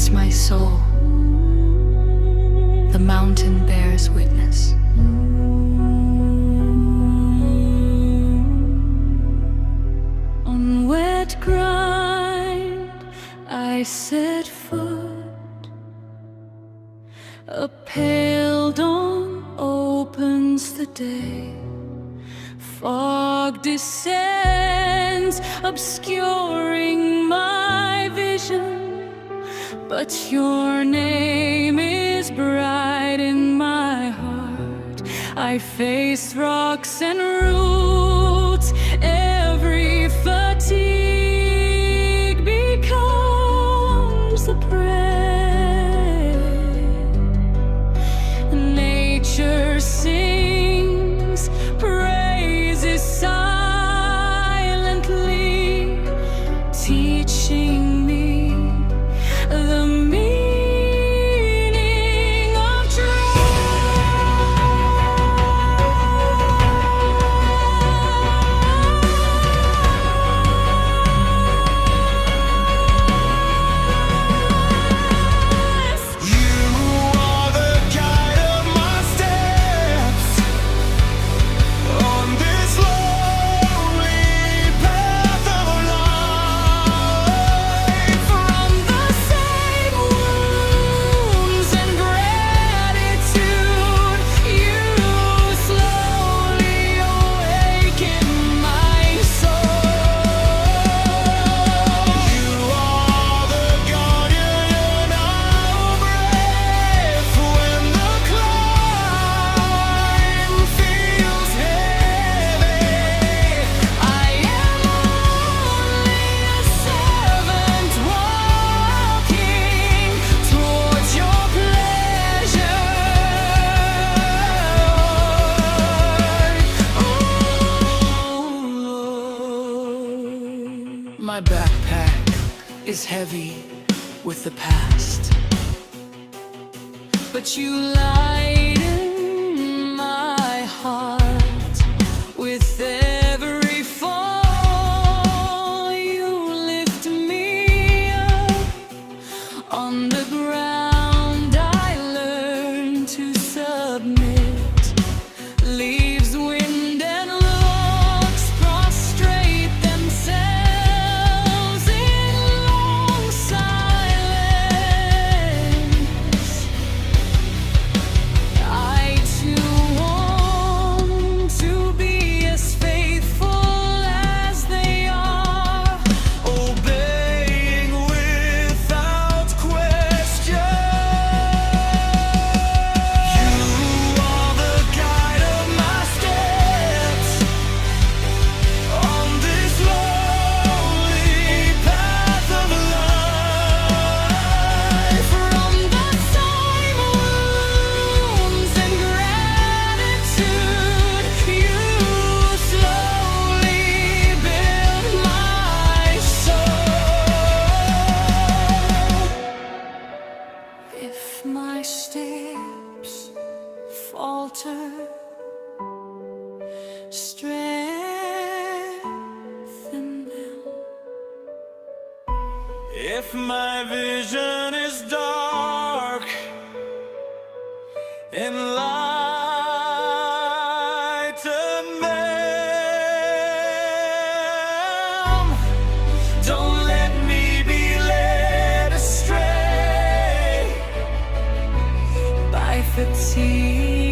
feeds my soul. The mountain bears witness. On wet ground I set foot. A pale dawn opens the day. Fog descends, obscuring my vision, but your name is bright in my heart. I face rocks and roots, every fatigue becomes the prey. Nature sings praises silently, teaching me the meaning of My backpack is heavy with the past, but you lighten my heart with every fall. You lift me up. On the ground I learn to submit. Leaves, wind and looks prostrate themselves in long silence. I too want to be as faithful as they are, obeying without question. You are the guide of my steps on this lonely path of life. From the time wounds and gratitude, you slowly build my soul. If my steps falter, strengthen them. If my vision is dark, enlighten them. Don't let me be led astray by fatigue.